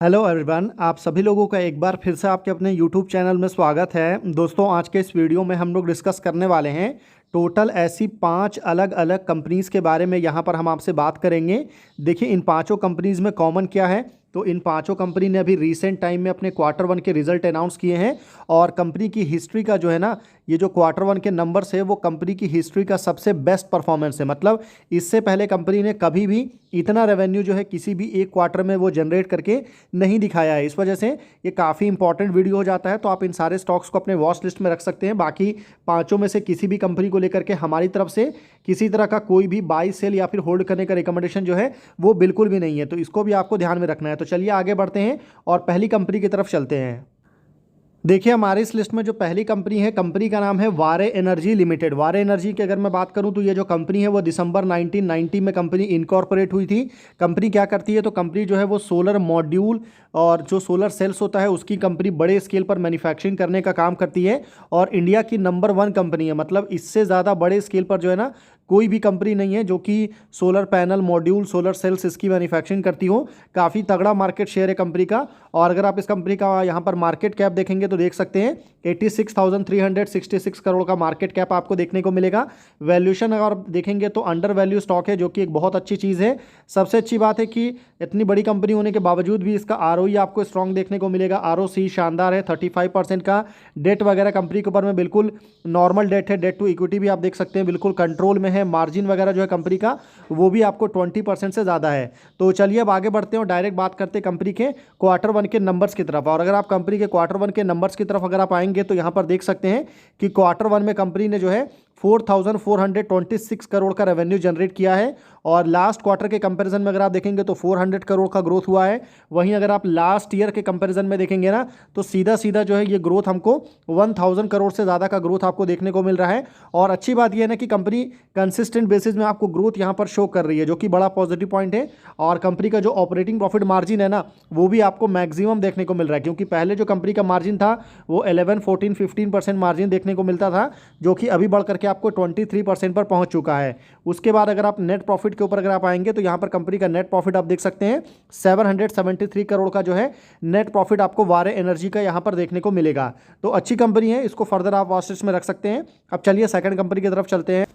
Hello everyone, आप सभी लोगों का एक बार फिर से आपके अपने यूट्यूब चैनल में स्वागत है। दोस्तों, आज के इस वीडियो में हम लोग डिस्कस करने वाले हैं टोटल ऐसी 5 अलग अलग कंपनीज़ के बारे में। यहाँ पर हम आपसे बात करेंगे। देखिए, इन पांचों कंपनीज़ में कॉमन क्या है। तो इन पांचों कंपनी ने अभी रिसेंट टाइम में अपने क्वार्टर 1 के रिजल्ट अनाउंस किए हैं। और कंपनी की हिस्ट्री का जो है ना, ये जो क्वार्टर 1 के नंबर्स है वो कंपनी की हिस्ट्री का सबसे बेस्ट परफॉर्मेंस है। मतलब इससे पहले कंपनी ने कभी भी इतना रेवेन्यू जो है किसी भी एक क्वार्टर में वो जनरेट करके नहीं दिखाया है। इस वजह से ये काफ़ी इंपॉर्टेंट वीडियो हो जाता है। तो आप इन सारे स्टॉक्स को अपने वॉच लिस्ट में रख सकते हैं। बाकी पांचों में से किसी भी कंपनी को लेकर के हमारी तरफ से किसी तरह का कोई भी बाई सेल या फिर होल्ड करने का रिकमेंडेशन जो है वो बिल्कुल भी नहीं है। तो इसको भी आपको ध्यान में रखना है। तो चलिए आगे बढ़ते हैं और पहली कंपनी की तरफ चलते हैं। देखिए, हमारे इस लिस्ट में जो पहली कंपनी है, कंपनी का नाम है वारे एनर्जी लिमिटेड। वारे एनर्जी की अगर मैं बात करूं तो ये जो कंपनी है वो दिसंबर 1990 में कंपनी इनकॉर्पोरेट हुई थी। कंपनी क्या करती है, तो कंपनी जो है वो सोलर मॉड्यूल और जो सोलर सेल्स होता है उसकी कंपनी बड़े स्केल पर मैन्युफैक्चरिंग करने का काम करती है। और इंडिया की नंबर 1 कंपनी है। मतलब इससे ज़्यादा बड़े स्केल पर जो है ना कोई भी कंपनी नहीं है जो कि solar panel, module, solar cells इसकी मैन्युफैक्चरिंग करती हो। काफ़ी तगड़ा मार्केट शेयर है कंपनी का। और अगर आप इस कंपनी का यहाँ पर मार्केट कैप देखेंगे तो देख सकते हैं 86,366 करोड़ का मार्केट कैप आपको देखने को मिलेगा। वैल्यूशन अगर देखेंगे तो अंडर वैल्यू स्टॉक है, जो कि एक बहुत अच्छी चीज़ है। सबसे अच्छी बात है कि इतनी बड़ी कंपनी होने के बावजूद भी इसका आरओई आपको स्ट्रॉन्ग देखने को मिलेगा। आरओसी शानदार है, 35% का। डेट वगैरह कंपनी के ऊपर में बिल्कुल नॉर्मल डेट है। डेट टू इक्विटी भी आप देख सकते हैं बिल्कुल कंट्रोल में है। मार्जिन वगैरह जो है कंपनी का वो भी आपको 20% से ज़्यादा है। तो चलिए अब आगे बढ़ते हैं और डायरेक्ट बात करते हैं कंपनी के क्वार्टर 1 के नंबर्स की तरफ। और अगर आप कंपनी के क्वार्टर 1 के नंबर्स की तरफ अगर आप आएंगे तो यहाँ पर देख सकते हैं कि क्वार्टर 1 में कंपनी ने जो है 4,426 करोड़ का रेवेन्यू जनरेट किया है। और लास्ट क्वार्टर के कंपैरिजन में अगर आप देखेंगे तो 400 करोड़ का ग्रोथ हुआ है। वहीं अगर आप लास्ट ईयर के कंपैरिजन में देखेंगे ना तो सीधा सीधा जो है ये ग्रोथ हमको 1000 करोड़ से ज़्यादा का ग्रोथ आपको देखने को मिल रहा है। और अच्छी बात यह है ना कि कंपनी कंसिस्टेंट बेसिस में आपको ग्रोथ यहाँ पर शो कर रही है, जो कि बड़ा पॉजिटिव पॉइंट है। और कंपनी का जो ऑपरेटिंग प्रॉफिट मार्जिन है ना वो भी आपको मैक्सिमम देखने को मिल रहा है। क्योंकि पहले जो कंपनी का मार्जिन था वो 11, 14, 15% मार्जिन देखने को मिलता था, जो कि अभी बढ़ करके आपको 23% पर पहुंच चुका है। उसके बाद अगर आप नेट प्रॉफिट के ऊपर अगर आप आएंगे तो यहाँ पर कंपनी का नेट प्रॉफिट आप देख सकते हैं 773 करोड़ का जो है नेट प्रॉफिट आपको वारे एनर्जी का यहाँ पर देखने को मिलेगा। तो अच्छी कंपनी है, इसको फर्दर आप वॉच लिस्ट में रख सकते हैं। अब चलिए सेकंड कंपनी की तरफ चलते हैं।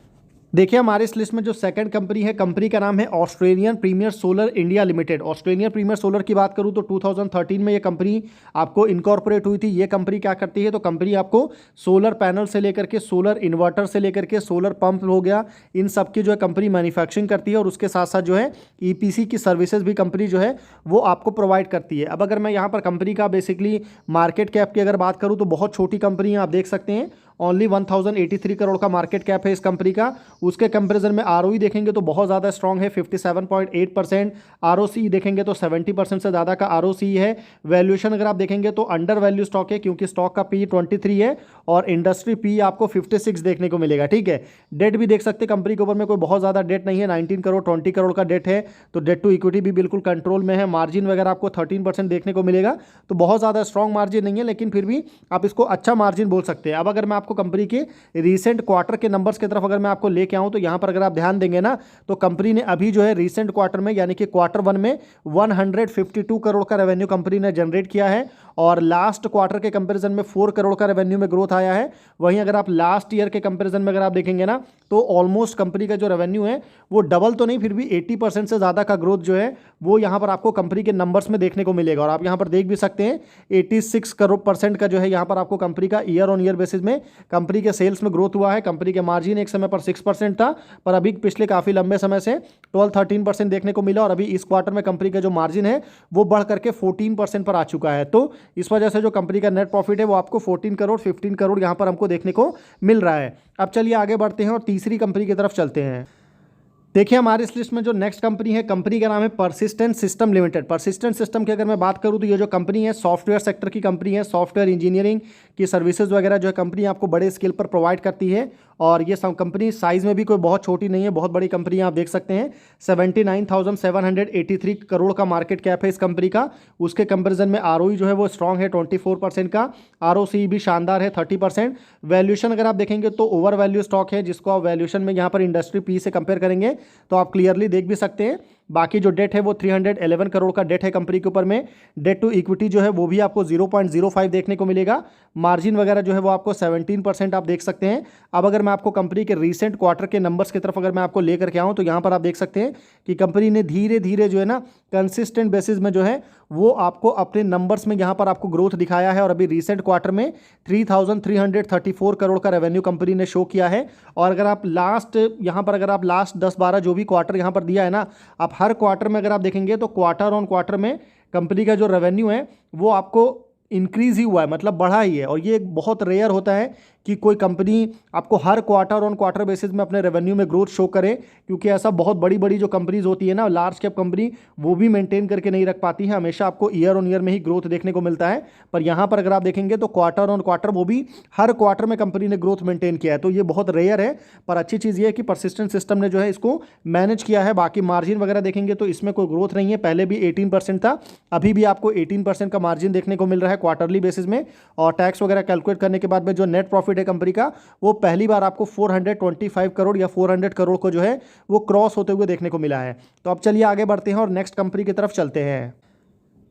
देखिए, हमारे इस लिस्ट में जो सेकंड कंपनी है, कंपनी का नाम है Australian premier solar India limited. Australian premier solar की बात करूं तो 2013 में ये कंपनी आपको इनकॉर्पोरेट हुई थी। ये कंपनी क्या करती है, तो कंपनी आपको सोलर पैनल से लेकर के सोलर इन्वर्टर से लेकर के सोलर पंप हो गया, इन सब की जो है कंपनी मैन्युफैक्चरिंग करती है। और उसके साथ साथ जो है ईपीसी की सर्विसेज भी कंपनी जो है वो आपको प्रोवाइड करती है। अब अगर मैं यहाँ पर कंपनी का बेसिकली मार्केट कैप की अगर बात करूँ तो बहुत छोटी कंपनी है, आप देख सकते हैं ओनली 1083 करोड़ का मार्केट कैप है इस कंपनी का। उसके कंपैरिजन में आरओई देखेंगे तो बहुत ज़्यादा स्ट्रॉन्ग है, 57.8%। आरओसी देखेंगे तो 70% से ज़्यादा का आरओसी है। वैल्यूएशन अगर आप देखेंगे तो अंडर वैल्यू स्टॉक है, क्योंकि स्टॉक का पी 23 है और इंडस्ट्री पी आपको 56 देखने को मिलेगा। ठीक है, डेट भी देख सकते हैं कंपनी के ऊपर में कोई बहुत ज़्यादा डेट नहीं है, 19 करोड़ 20 करोड़ का डेट है। तो डेट टू इक्विटी भी बिल्कुल कंट्रोल में है। मार्जिन वगैरह आपको 13% देखने को मिलेगा। तो बहुत ज़्यादा स्ट्रॉन्ग मार्जिन नहीं है, लेकिन फिर भी आप इसको अच्छा मार्जिन बोल सकते हैं। अब अगर मैं आपको कंपनी के रीसेंट क्वार्टर के नंबर्स की तरफ अगर मैं आपको लेके आऊं तो यहां पर अगर आप ध्यान देंगे ना तो कंपनी ने अभी जो है रीसेंट क्वार्टर में यानी कि क्वार्टर 1 में 152 करोड़ का रेवेन्यू कंपनी ने जनरेट किया है। और लास्ट क्वार्टर के कंपैरिजन में 4 करोड़ का रेवेन्यू में ग्रोथ आया है। वहीं अगर आप लास्ट ईयर के कंपैरिजन में अगर आप देखेंगे ना तो ऑलमोस्ट कंपनी का जो रेवेन्यू है वो डबल तो नहीं, फिर भी 80% से ज़्यादा का ग्रोथ जो है वो यहाँ पर आपको कंपनी के नंबर्स में देखने को मिलेगा। और आप यहाँ पर देख भी सकते हैं 86 करोड़ परसेंट का जो है यहाँ पर आपको कंपनी का ईयर ऑन ईयर बेसिस में कंपनी के सेल्स में ग्रोथ हुआ है। कंपनी के मार्जिन एक समय पर 6% था, पर अभी पिछले काफ़ी लंबे समय से 12-13% देखने को मिला। और अभी इस क्वार्टर में कंपनी का जो मार्जिन है वो बढ़ करके 14% पर आ चुका है। तो इस वजह से जो कंपनी का नेट प्रॉफिट है वो आपको 14 करोड़ 15 करोड़ यहाँ पर हमको देखने को मिल रहा है। अब चलिए आगे बढ़ते हैं और तीसरी कंपनी की तरफ चलते हैं। देखिए, हमारे इस लिस्ट में जो नेक्स्ट कंपनी है, कंपनी का नाम है persistent system limited. Persistent system की अगर मैं बात करूं तो ये जो कंपनी है सॉफ्टवेयर सेक्टर की कंपनी है। सॉफ्टवेयर इंजीनियरिंग की सर्विसेज वगैरह जो है कंपनी आपको बड़े स्केल पर प्रोवाइड करती है। और ये सब कंपनी साइज़ में भी कोई बहुत छोटी नहीं है, बहुत बड़ी कंपनी आप देख सकते हैं। 79,783 करोड़ का मार्केट कैप है इस कंपनी का। उसके कंपैरिजन में आरओई जो है वो स्ट्रॉन्ग है 24% का। आरओसी भी शानदार है 30%। वैल्यूएशन अगर आप देखेंगे तो ओवर वैल्यू स्टॉक है, जिसको आप वैल्यूएशन में यहाँ पर इंडस्ट्री पी से कंपेयर करेंगे तो आप क्लियरली देख भी सकते हैं बाकी जो डेट है वो 311 करोड़ का डेट है कंपनी के ऊपर में। डेट टू इक्विटी जो है वो भी आपको 0.05 देखने को मिलेगा। मार्जिन वगैरह जो है वो आपको 17% आप देख सकते हैं। अब अगर मैं आपको कंपनी के रीसेंट क्वार्टर के नंबर्स की तरफ अगर मैं आपको लेकर के आऊँ तो यहाँ पर आप देख सकते हैं कि कंपनी ने धीरे धीरे जो है ना कंसिस्टेंट बेसिस में जो है वो आपको अपने नंबर्स में यहाँ पर आपको ग्रोथ दिखाया है। और अभी रिसेंट क्वार्टर में 3,334 करोड़ का रेवेन्यू कंपनी ने शो किया है। और अगर आप लास्ट यहाँ पर अगर आप लास्ट 10-12 जो भी क्वार्टर यहाँ पर दिया है ना, आप हर क्वार्टर में अगर आप देखेंगे तो क्वार्टर ऑन क्वार्टर में कंपनी का जो रेवेन्यू है वो आपको इंक्रीज ही हुआ है, मतलब बढ़ा ही है। और ये एक बहुत रेयर होता है कि कोई कंपनी आपको हर क्वार्टर ऑन क्वार्टर बेसिस में अपने रेवेन्यू में ग्रोथ शो करे, क्योंकि ऐसा बहुत बड़ी बड़ी जो कंपनीज होती है ना, लार्ज कैप कंपनी, वो भी मेंटेन करके नहीं रख पाती है। हमेशा आपको ईयर ऑन ईयर में ही ग्रोथ देखने को मिलता है। पर यहाँ पर अगर आप देखेंगे तो क्वार्टर ऑन क्वार्टर, वो भी हर क्वार्टर में कंपनी ने ग्रोथ मेंटेन किया है। तो ये बहुत रेयर है, पर अच्छी चीज़ ये है कि परसिस्टेंट सिस्टम ने जो है इसको मैनेज किया है। बाकी मार्जिन वगैरह देखेंगे तो इसमें कोई ग्रोथ नहीं है। पहले भी 18% था, अभी भी आपको 18% का मार्जिन देखने को मिल रहा है क्वार्टरली बेसिस में। और टैक्स वगैरह कैलकुलेट करने के बाद में जो नेट प्रॉफिट है कंपनी का, वो पहली बार आपको 425 करोड़ या 400 करोड़ को जो है वो क्रॉस होते हुए देखने को मिला है। तो अब चलिए आगे बढ़ते हैं और नेक्स्ट कंपनी की तरफ चलते हैं।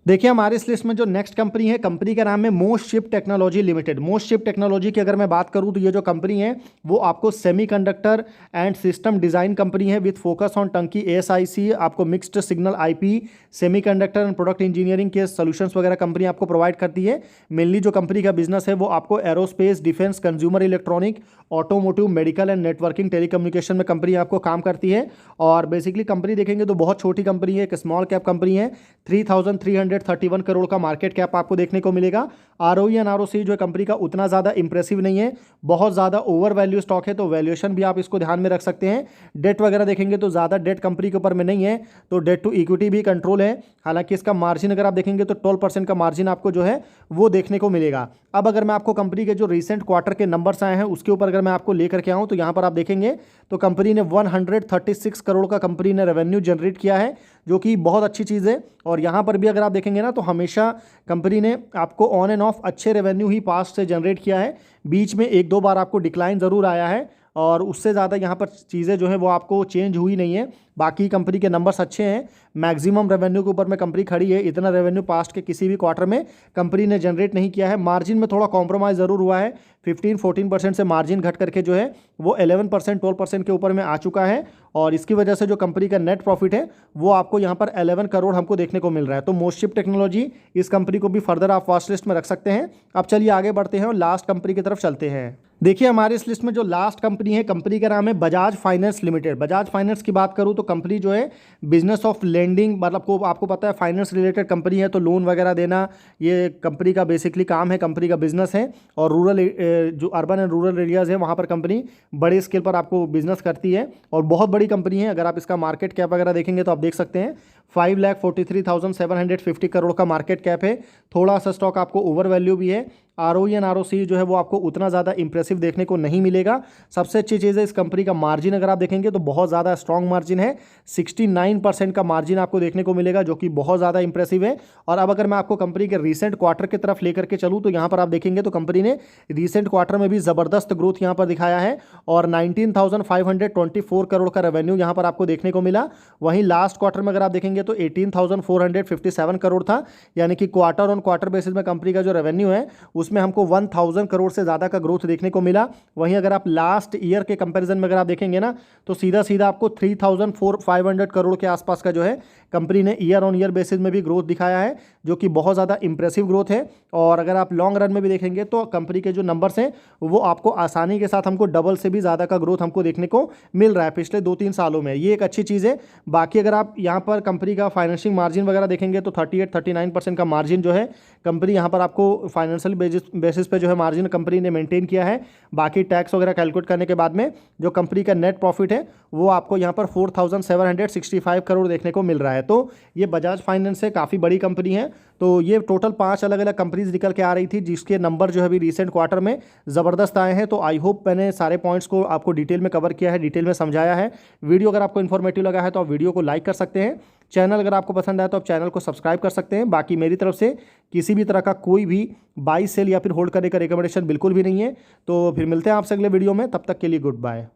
देखिए हमारे इस लिस्ट में जो नेक्स्ट कंपनी है, कंपनी का नाम है most ship technology limited. Most ship technology की अगर मैं बात करूं तो ये जो कंपनी है वो आपको semiconductor and system design company है विथ फोकस ऑन टंकी ASIC, आपको mixed signal IP, semiconductor and product engineering के सॉल्यूशंस वगैरह कंपनी आपको प्रोवाइड करती है। मेनली जो कंपनी का बिजनेस है वो आपको aerospace, defence, consumer electronic, automotive, medical and networking, telecommunication में कंपनी आपको काम करती है। और बेसिकली कंपनी देखेंगे तो बहुत छोटी कंपनी है, एक स्मॉल कैप कंपनी है। 3,331 करोड़ का मार्केट कैप आपको देखने को मिलेगा। ROE एंड ROC जो कंपनी का उतना ज़्यादा इंप्रेसिव नहीं है, बहुत ज़्यादा ओवर वैल्यू स्टॉक है, तो वैल्यूएशन भी आप इसको ध्यान में रख सकते हैं। डेट वगैरह देखेंगे तो ज़्यादा डेट कंपनी के ऊपर में नहीं है, तो डेट टू इक्विटी भी कंट्रोल है। हालांकि इसका मार्जिन अगर आप देखेंगे तो 12% का मार्जिन आपको जो है वो देखने को मिलेगा। अब अगर मैं आपको कंपनी के जो रिसेंट क्वार्टर के नंबर्स आए हैं उसके ऊपर अगर मैं आपको लेकर के आऊँ तो यहाँ पर आप देखेंगे तो कंपनी ने 136 करोड़ का कंपनी ने रेवेन्यू जनरेट किया है, जो कि बहुत अच्छी चीज़ है। और यहाँ पर भी अगर आप देखेंगे ना तो हमेशा कंपनी ने आपको ऑन एंड ऑफ अच्छे रेवेन्यू ही पास्ट से जनरेट किया है। बीच में 1-2 बार आपको डिक्लाइन ज़रूर आया है, और उससे ज़्यादा यहाँ पर चीज़ें जो है वो आपको चेंज हुई नहीं है। बाकी कंपनी के नंबर्स अच्छे हैं, मैक्सिमम रेवेन्यू के ऊपर में कंपनी खड़ी है। इतना रेवेन्यू पास्ट के किसी भी क्वार्टर में कंपनी ने जनरेट नहीं किया है। मार्जिन में थोड़ा कॉम्प्रोमाइज़ ज़रूर हुआ है, 15-14% से मार्जिन घट करके जो है वो 11%, 12% के ऊपर में आ चुका है। और इसकी वजह से जो कंपनी का नेट प्रॉफिट है वो आपको यहाँ पर 11 करोड़ हमको देखने को मिल रहा है। तो मोस्ट शिप टेक्नोलॉजी, इस कंपनी को भी फर्दर आप वॉच लिस्ट में रख सकते हैं। अब चलिए आगे बढ़ते हैं और लास्ट कंपनी की तरफ चलते हैं। देखिए हमारे इस लिस्ट में जो लास्ट कंपनी है, कंपनी का नाम है Bajaj finance limited. Bajaj finance की बात करूँ तो कंपनी जो है बिजनेस ऑफ लेंडिंग, मतलब को आपको पता है फाइनेंस रिलेटेड कंपनी है, तो लोन वगैरह देना ये कंपनी का बेसिकली काम है, कंपनी का बिजनेस है। और रूरल जो अर्बन एंड रूरल एरियाज़ है वहाँ पर कंपनी बड़े स्केल पर आपको बिजनेस करती है और बहुत बड़ी कंपनी है। अगर आप इसका मार्केट कैप वगैरह देखेंगे तो आप देख सकते हैं 5,43,750 करोड़ का मार्केट कैप है। थोड़ा सा स्टॉक आपको ओवर वैल्यू भी है। ROE एंड ROC जो है वो आपको उतना ज़्यादा इंप्रेसिव देखने को नहीं मिलेगा। सबसे अच्छी चीज़ है इस कंपनी का मार्जिन, अगर आप देखेंगे तो बहुत ज़्यादा स्ट्रॉन्ग मार्जिन है, 69% का मार्जिन आपको देखने को मिलेगा, जो कि बहुत ज़्यादा इंप्रेसिव है। और अब अगर मैं आपको कंपनी के रीसेंट क्वार्टर की तरफ लेकर के चलूँ तो यहाँ पर आप देखेंगे तो कंपनी ने रीसेंट क्वार्टर में भी ज़बरदस्त ग्रोथ यहाँ पर दिखाया है और 19,524 करोड़ का रेवेन्यू यहाँ पर आपको देखने को मिला। वहीं लास्ट क्वार्टर में अगर आप देखेंगे तो 18,457 करोड़ था, यानी कि क्वार्टर ऑन क्वार्टर बेसिस में कंपनी का जो रेवेन्यू है उसमें हमको 1,000 करोड़ से ज़्यादा का ग्रोथ देखने को मिला। वहीं अगर आप लास्ट ईयर के कंपैरिजन में अगर आप देखेंगे ना तो सीधा सीधा आपको 3,500 करोड़ के आसपास का जो है कंपनी ने ईयर ऑन ईयर बेसिस में भी ग्रोथ दिखाया है, जो कि बहुत ज़्यादा इंप्रेसिव ग्रोथ है। और अगर आप लॉन्ग रन में भी देखेंगे तो कंपनी के जो नंबर्स हैं वो आपको आसानी के साथ हमको डबल से भी ज़्यादा का ग्रोथ हमको देखने को मिल रहा है पिछले 2-3 सालों में। ये एक अच्छी चीज़ है। बाकी अगर आप यहाँ पर कंपनी का फाइनेंशियल मार्जिन वगैरह देखेंगे तो 38-39% का मार्जिन जो है कंपनी यहाँ पर आपको फाइनेंशियल बेसिस पे जो है मार्जिन कंपनी ने मेंटेन किया है। बाकी टैक्स वगैरह कैलकुलेट करने के बाद में जो कंपनी का नेट प्रॉफिट है वो आपको यहाँ पर 4,765 करोड़ देखने को मिल रहा है। तो ये बजाज फाइनेंस है, काफ़ी बड़ी कंपनी है। तो ये टोटल 5 अलग अलग कंपनीज निकल के आ रही थी, जिसके नंबर जो है अभी रिसेंट क्वार्टर में ज़बरदस्त आए हैं। तो आई होप मैंने सारे पॉइंट्स को आपको डिटेल में कवर किया है, डिटेल में समझाया है। वीडियो अगर आपको इन्फॉर्मेटिव लगा है तो आप वीडियो को लाइक कर सकते हैं। चैनल अगर आपको पसंद आया तो आप चैनल को सब्सक्राइब कर सकते हैं। बाकी मेरी तरफ से किसी भी तरह का कोई भी बाई सेल या फिर होल्ड करने का रिकमेंडेशन बिल्कुल भी नहीं है। तो फिर मिलते हैं आपसे अगले वीडियो में, तब तक के लिए गुड बाय।